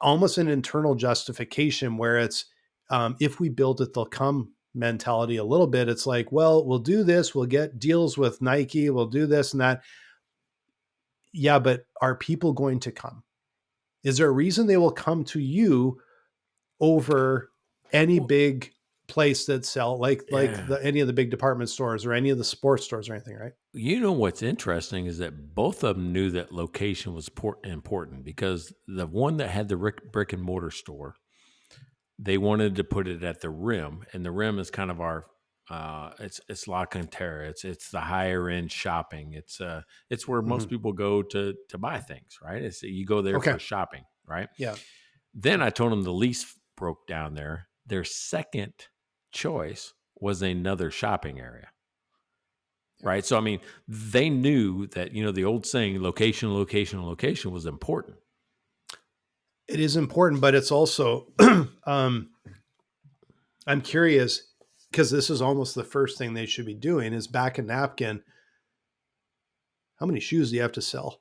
C: almost an internal justification where it's, if we build it, they'll come mentality a little bit. It's like, well, we'll do this, we'll get deals with Nike, we'll do this and that. Yeah, but are people going to come? Is there a reason they will come to you over any big place that sell any of the big department stores or any of the sports stores or anything, right?
B: What's interesting is that both of them knew that location was important, because the one that had the brick and mortar store, they wanted to put it at the Rim, and the Rim is kind of our it's La Cantera. It's the higher end shopping. It's where most people go to buy things, right? It's, you go there for shopping, right?
C: Yeah.
B: Then I told them the lease broke down there. Their second choice was another shopping area. Right. So, I mean, they knew that, the old saying, location, location, location was important.
C: It is important, but it's also, I'm curious, because this is almost the first thing they should be doing is back a napkin. How many shoes do you have to sell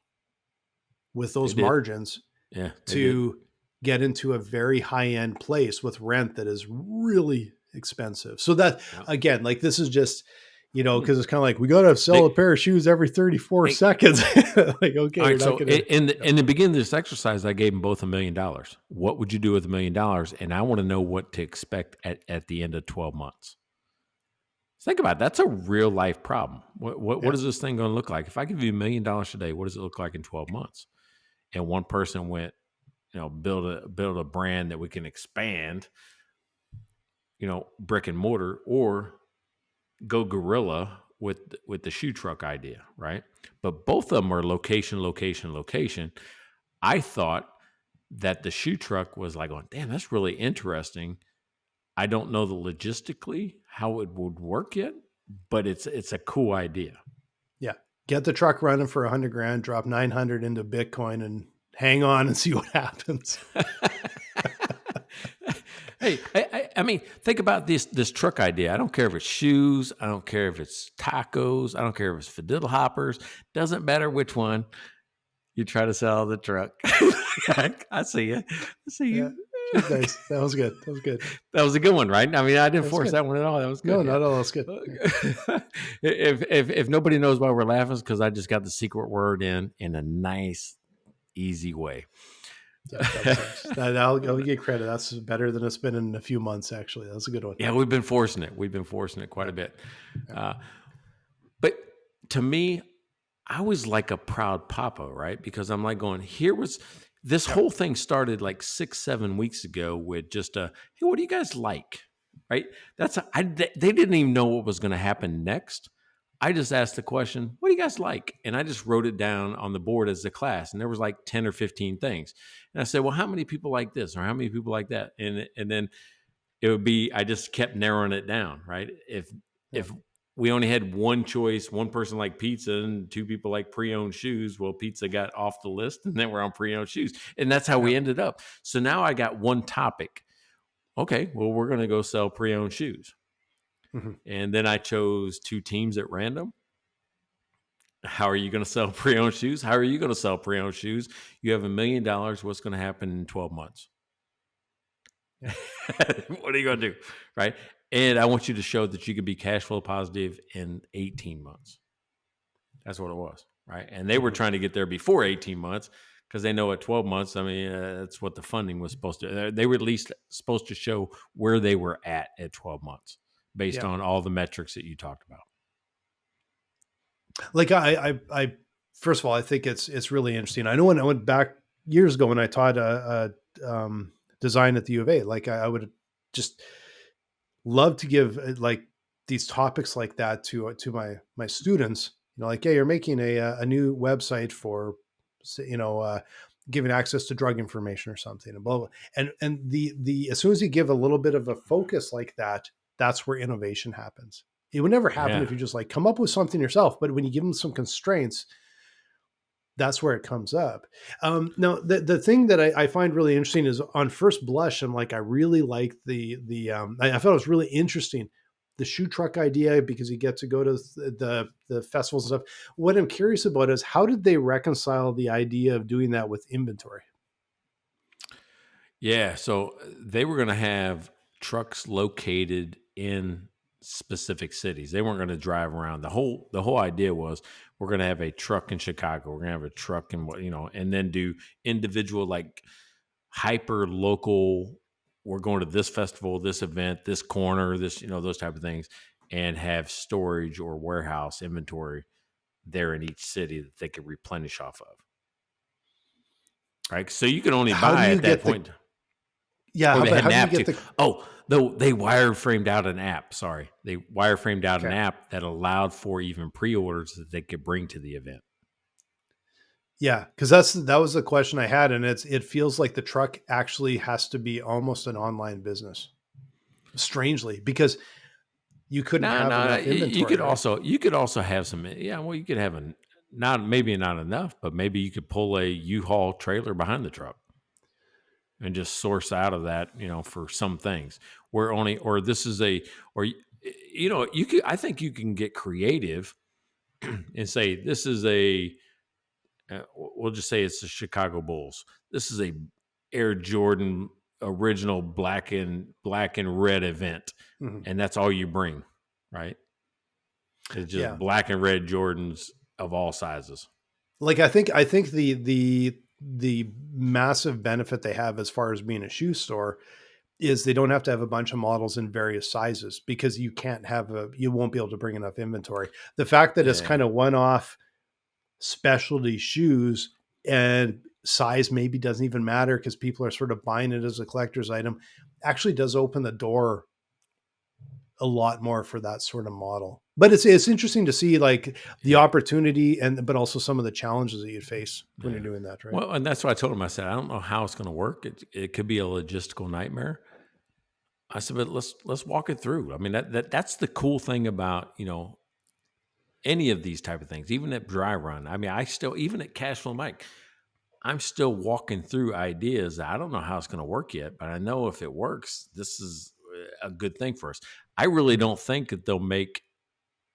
C: with those margins to get into a very high end place with rent that is really expensive. So that,
B: Yeah.
C: again, like this is just, because it's kind of like, we got to sell a
B: They,
C: pair of shoes every 34
B: hey,
C: seconds. Like, okay,
B: all
C: you're
B: right.
C: not
B: So
C: going to.
B: in the beginning of this exercise, I gave them both $1 million. What would you do with $1 million? And I want to know what to expect at the end of 12 months. Think about it. That's a real life problem. What is this thing going to look like? If I give you $1 million today, what does it look like in 12 months? And one person went, build a brand that we can expand, brick and mortar, or go guerrilla with the shoe truck idea, right? But both of them are location, location, location. I thought that the shoe truck was like, going, damn, that's really interesting. I don't know the logistically how it would work yet, but it's a cool idea.
C: Yeah. Get the truck running for 100 grand, drop 900 into Bitcoin and hang on and see what happens.
B: Hey, I mean, think about this truck idea. I don't care if it's shoes. I don't care if it's tacos. I don't care if it's fiddle hoppers. Doesn't matter which one. You try to sell the truck. I see you. I see you.
C: Yeah. Nice. That was good. That was good.
B: That was a good one, right? I mean, I didn't
C: That's
B: force
C: good.
B: that one at all. That was good.
C: No, not at all. That's good.
B: If nobody knows why we're laughing, it's because I just got the secret word in a nice, easy way.
C: Yeah, that was nice. I'll give you credit. That's better than it's been in a few months, actually. That's a good one.
B: Yeah, we've been forcing it. We've been forcing it quite a bit. But to me, I was like a proud papa, right? Because I'm like going, this whole thing started like 6-7 weeks ago with just hey, what do you guys like? Right? They didn't even know what was going to happen next. I just asked the question, what do you guys like? And I just wrote it down on the board as a class. And there was like 10 or 15 things. And I said, well, how many people like this? Or how many people like that? And then it would be, I just kept narrowing it down, right? If we only had one choice, one person liked pizza and two people like pre-owned shoes, well, pizza got off the list and then we're on pre-owned shoes. And that's how we ended up. So now I got one topic. Okay, well, we're going to go sell pre-owned shoes. Mm-hmm. And then I chose two teams at random. How are you going to sell pre-owned shoes? How are you going to sell pre-owned shoes? You have $1 million. What's going to happen in 12 months? Yeah. What are you going to do? Right. And I want you to show that you can be cash flow positive in 18 months. That's what it was. Right. And they were trying to get there before 18 months because they know at 12 months, I mean, that's what the funding was supposed to. They were at least supposed to show where they were at 12 months based on all the metrics that you talked about.
C: Like I first of all, I think it's really interesting. I know when I went back years ago when I taught design at the U of A, like I would just love to give like these topics like that to my students. Like, hey, you're making a new website for, giving access to drug information or something, and blah blah. And the as soon as you give a little bit of a focus like that, that's where innovation happens. It would never happen if you just like come up with something yourself. But when you give them some constraints, that's where it comes up. Now, the thing that I find really interesting is on first blush, I'm like, I really like I thought it was really interesting, the shoe truck idea, because you get to go to the festivals and stuff. What I'm curious about is how did they reconcile the idea of doing that with inventory?
B: Yeah, so they were going to have trucks located in specific cities. They weren't going to drive around. The whole idea was we're going to have a truck in Chicago. We're going to have a truck in and then do individual like hyper local. We're going to this festival, this event, this corner, this those type of things, and have storage or warehouse inventory there in each city that they could replenish off of. Right, so you can only buy at that point.
C: Yeah,
B: how do you get they wireframed out an app. Sorry, they wireframed out an app that allowed for even pre-orders that they could bring to the event.
C: Yeah, because that was the question I had, and it feels like the truck actually has to be almost an online business. Strangely, because you couldn't have enough inventory.
B: You could also have some. Yeah, well, you could have not enough, but maybe you could pull a U-Haul trailer behind the truck and just source out of that, for some things I think you can get creative and say, this is we'll just say it's the Chicago Bulls. This is a Air Jordan, original black and red event, and that's all you bring, right? It's just black and red Jordans of all sizes.
C: Like I think the massive benefit they have as far as being a shoe store is they don't have to have a bunch of models in various sizes, because you won't be able to bring enough inventory. The fact that it's kind of one-off specialty shoes and size maybe doesn't even matter because people are sort of buying it as a collector's item actually does open the door a lot more for that sort of model. But it's interesting to see like the opportunity but also some of the challenges that you face when you're doing that, right?
B: Well, and that's what I told him. I said, I don't know how it's going to work. It could be a logistical nightmare. I said, but let's walk it through. I mean, that's the cool thing about, any of these type of things, even at Dry Run. I mean, even at Cashflow Mike, I'm still walking through ideas. I don't know how it's going to work yet, but I know if it works, this is a good thing for us. I really don't think that they'll make,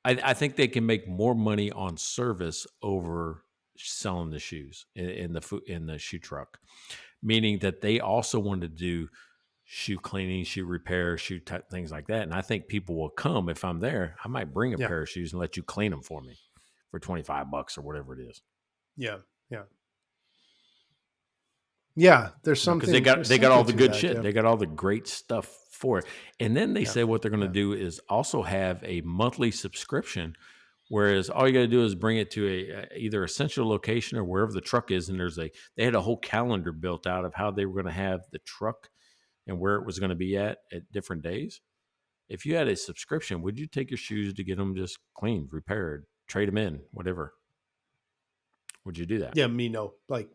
B: I think they can make more money on service over selling the shoes in the shoe truck, meaning that they also want to do shoe cleaning, shoe repair, things like that. And I think people will come if I'm there. I might bring a pair of shoes and let you clean them for me for $25 or whatever it is.
C: Yeah. Yeah, there's something
B: because they got all the good shit. Yeah. They got all the great stuff for it. And then they say what they're going to do is also have a monthly subscription, whereas all you got to do is bring it to either a central location or wherever the truck is. And they had a whole calendar built out of how they were going to have the truck and where it was going to be at different days. If you had a subscription, would you take your shoes to get them just cleaned, repaired, trade them in, whatever? Would you do that?
C: Yeah, me no. Like,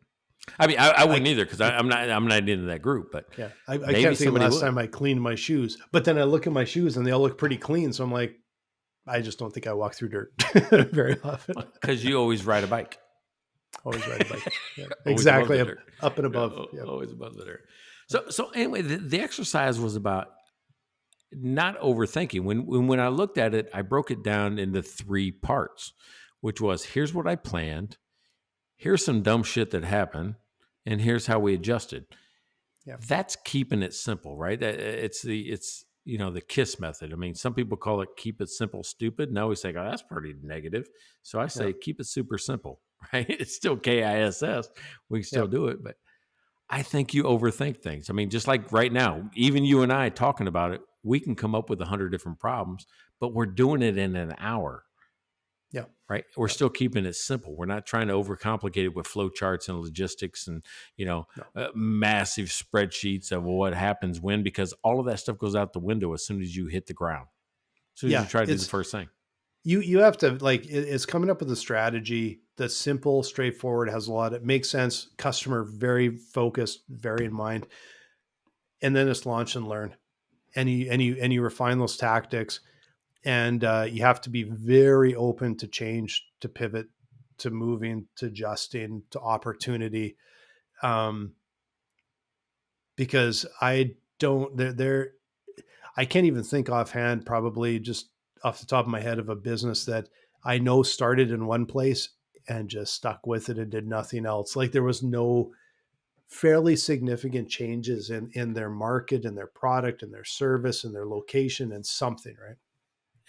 B: I mean, I wouldn't either because I'm not into that group. But
C: yeah, I can't think of the last time I cleaned my shoes. But then I look at my shoes and they all look pretty clean. So I'm like, I just don't think I walk through dirt very often.
B: Because you always ride a bike.
C: Always ride a bike. Yeah, exactly. Up and above.
B: Always above the dirt. So anyway, the exercise was about not overthinking. When I looked at it, I broke it down into 3 parts, which was here's what I planned. Here's some dumb shit that happened, and here's how we adjusted. Yeah. That's keeping it simple, right? It's the KISS method. I mean, some people call it keep it simple, stupid. And I always say, oh, that's pretty negative. So I say keep it super simple, right? It's still KISS. We can still do it, but I think you overthink things. I mean, just like right now, even you and I talking about it, we can come up with 100 different problems, but we're doing it in an hour.
C: Yeah.
B: Right. We're still keeping it simple. We're not trying to overcomplicate it with flowcharts and logistics and, massive spreadsheets of what happens when, because all of that stuff goes out the window as soon as you hit the ground. As soon as you try to do the first thing.
C: You have to it's coming up with a strategy that's simple, straightforward, it makes sense. Customer very focused, very in mind. And then it's launch and learn. And you refine those tactics. And you have to be very open to change, to pivot, to moving, to adjusting, to opportunity. Because I can't even think offhand, probably just off the top of my head, of a business that I know started in one place and just stuck with it and did nothing else. Like there was no fairly significant changes in their market and their product and their service and their location and something, right?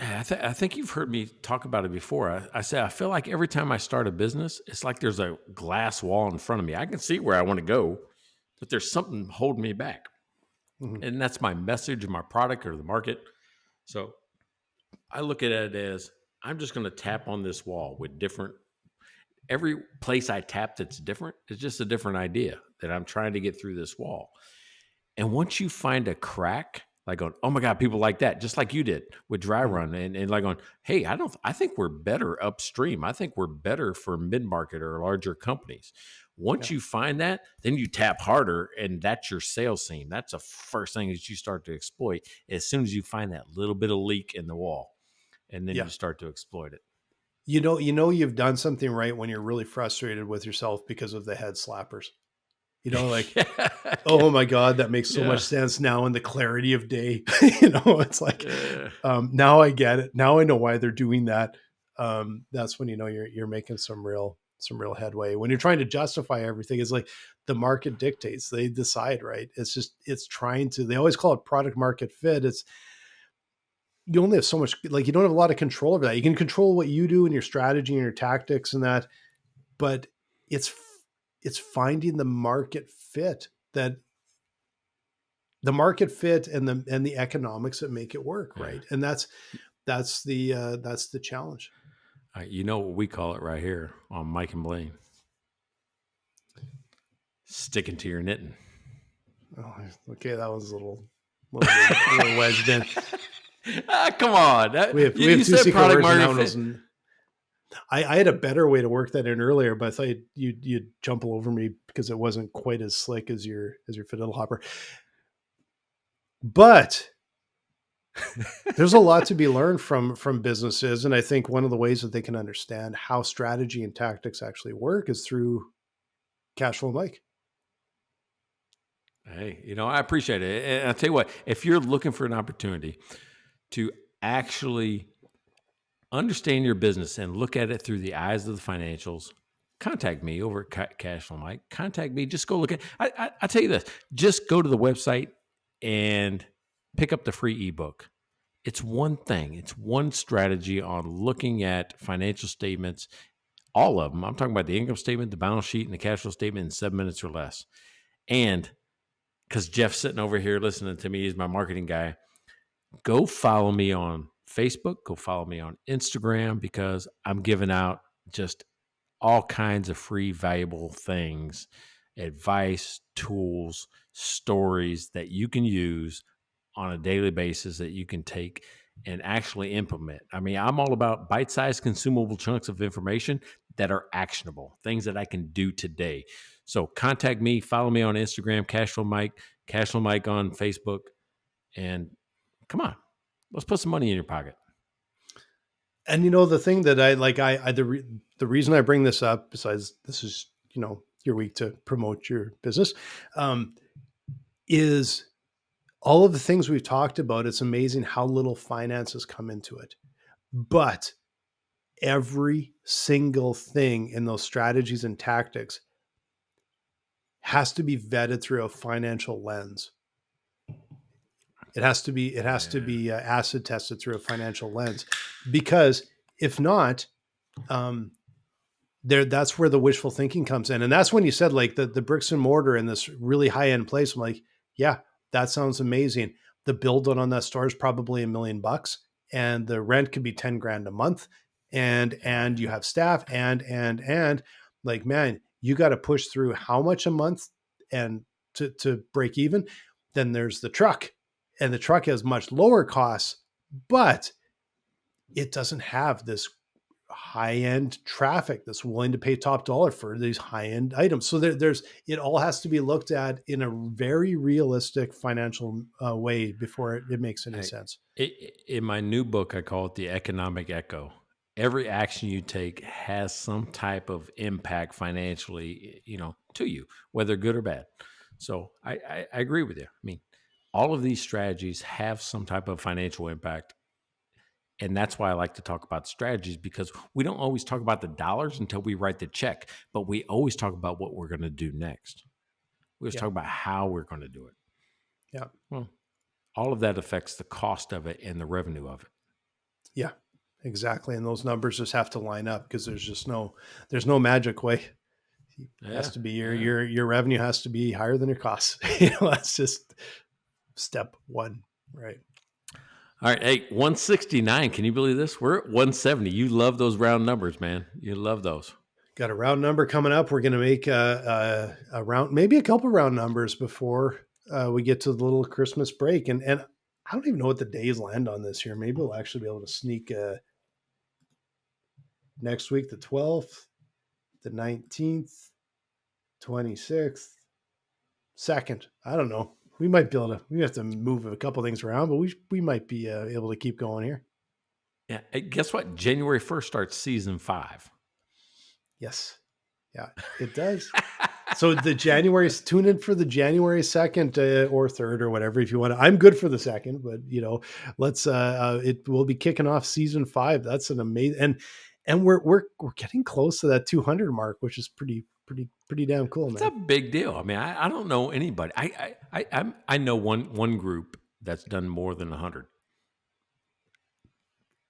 B: I think you've heard me talk about it before. I say I feel like every time I start a business, it's like there's a glass wall in front of me. I can see where I want to go, but there's something holding me back. Mm-hmm. And that's my message or my product or the market. So I look at it as I'm just going to tap on this wall with every place I tap that's different is just a different idea that I'm trying to get through this wall. And once you find a crack, like going, oh my God, people like that, just like you did with Dry Run, and like going, hey, I think we're better upstream. I think we're better for mid-market or larger companies. Once you find that, then you tap harder, and that's your sales scene. That's the first thing that you start to exploit as soon as you find that little bit of leak in the wall, and then you start to exploit it.
C: You've done something right when you're really frustrated with yourself because of the head slappers. Oh my God, that makes so much sense now in the clarity of day. It's like, now I get it. Now I know why they're doing that. That's when, you're making some real real headway. When you're trying to justify everything, it's like the market dictates, they decide, right? It's trying to, they always call it product market fit. It's, you only have so much, like you don't have a lot of control over that. You can control what you do and your strategy and your tactics and that, but it's finding the market fit, that the market fit and the economics that make it work. Right. And that's the challenge.
B: You know what we call it right here on Mike and Blaine? Sticking to your knitting.
C: Oh, okay. That was a little wedged in.
B: Come on.
C: We have two secret words and I had a better way to work that in earlier, but I thought you'd jump all over me because it wasn't quite as slick as your fiddle hopper. But there's a lot to be learned from businesses. And I think one of the ways that they can understand how strategy and tactics actually work is through Cash Flow Mike.
B: Hey, I appreciate it. And I'll tell you what, if you're looking for an opportunity to actually understand your business and look at it through the eyes of the financials, contact me over at Cash Flow Mike. Contact me. Just go look at, I tell you this, just go to the website and pick up the free ebook. It's one thing. It's one strategy on looking at financial statements, all of them. I'm talking about the income statement, the balance sheet, and the cash flow statement in 7 minutes or less. And because Jeff's sitting over here listening to me, he's my marketing guy. Go follow me on Facebook. Go follow me on Instagram, because I'm giving out just all kinds of free, valuable things, advice, tools, stories that you can use on a daily basis that you can take and actually implement. I mean, I'm all about bite-sized consumable chunks of information that are actionable, things that I can do today. So contact me, follow me on Instagram, Cashflow Mike on Facebook, and come on, let's put some money in your pocket.
C: And the thing that the reason I bring this up, besides this is, your week to promote your business, is all of the things we've talked about. It's amazing how little finances come into it, but every single thing in those strategies and tactics has to be vetted through a financial lens. It has to be acid tested through a financial lens, because if not, that's where the wishful thinking comes in. And that's when you said like the bricks and mortar in this really high end place. I'm like, yeah, that sounds amazing. The build on that store is probably $1 million, and the rent could be 10 grand a month. And you have staff and like, man, you got to push through how much a month and to break even. Then there's the truck, and the truck has much lower costs, but it doesn't have this high-end traffic that's willing to pay top dollar for these high-end items. So it all has to be looked at in a very realistic financial way before it makes any sense.
B: In my new book, I call it the economic echo. Every action you take has some type of impact financially, to you, whether good or bad. So I agree with you. I mean, all of these strategies have some type of financial impact. And that's why I like to talk about strategies, because we don't always talk about the dollars until we write the check, but we always talk about what we're going to do next. We always talk about how we're going to do it.
C: Yeah.
B: Well, all of that affects the cost of it and the revenue of it.
C: Yeah, exactly. And those numbers just have to line up, because there's no magic way. It has to be your revenue has to be higher than your costs. That's just step one, right?
B: All right. Hey, 169. Can you believe this? We're at 170. You love those round numbers, man. You love those.
C: Got a round number coming up. We're going to make a round, maybe a couple round numbers before we get to the little Christmas break. And I don't even know what the days land on this year. Maybe we'll actually be able to sneak next week, the 12th, the 19th, 26th, 2nd. I don't know. We might be able to, we have to move a couple things around, but we might be able to keep going here.
B: Yeah. Hey, guess what? January 1st starts season 5.
C: Yes. Yeah, it does. So tune in for the January 2nd or 3rd or whatever, if you want to. I'm good for the 2nd, but let's, it will be kicking off season 5. That's an amazing, And we're getting close to that 200 mark, which is pretty damn cool,
B: It's
C: man.
B: a big deal. I mean, I don't know anybody. I know one group that's done more than 100.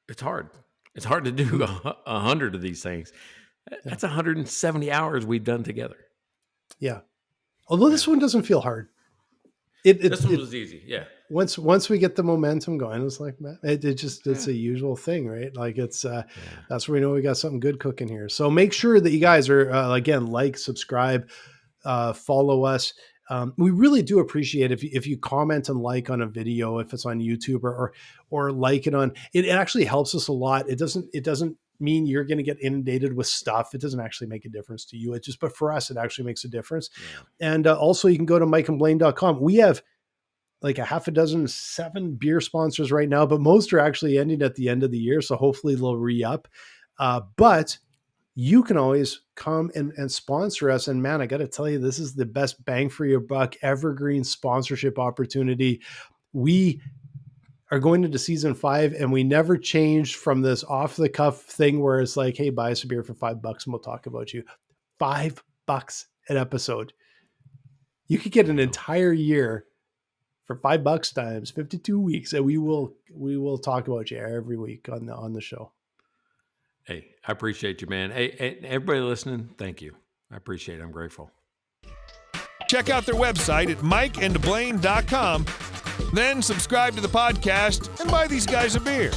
B: It's hard. It's hard to do 100 of these things. That's 170 hours we've done together.
C: Yeah. Although this one doesn't feel hard.
B: This one was easy. Yeah.
C: Once we get the momentum going, it's like, man, it's a usual thing, right? Like it's that's where we know we got something good cooking here. So make sure that you guys are again, like, subscribe, follow us. We really do appreciate if you comment and like on a video, if it's on YouTube or like it on it. It actually helps us a lot. It doesn't mean you're going to get inundated with stuff. It doesn't actually make a difference to you. But for us, it actually makes a difference. Yeah. And also you can go to mikeandblaine.com. We have like a half a dozen, 7 beer sponsors right now, but most are actually ending at the end of the year. So hopefully they'll re-up. But you can always come and sponsor us. And man, I got to tell you, this is the best bang for your buck, evergreen sponsorship opportunity. We are going into season 5 and we never changed from this off the cuff thing where it's like, hey, buy us a beer for $5 and we'll talk about you. $5 an episode. You could get an entire year for $5 times 52 weeks. And we will talk about you every week on the show.
B: Hey, I appreciate you, man. Hey, everybody listening, thank you. I appreciate it. I'm grateful.
D: Check out their website at mikeandblaine.com. Then subscribe to the podcast and buy these guys a beer.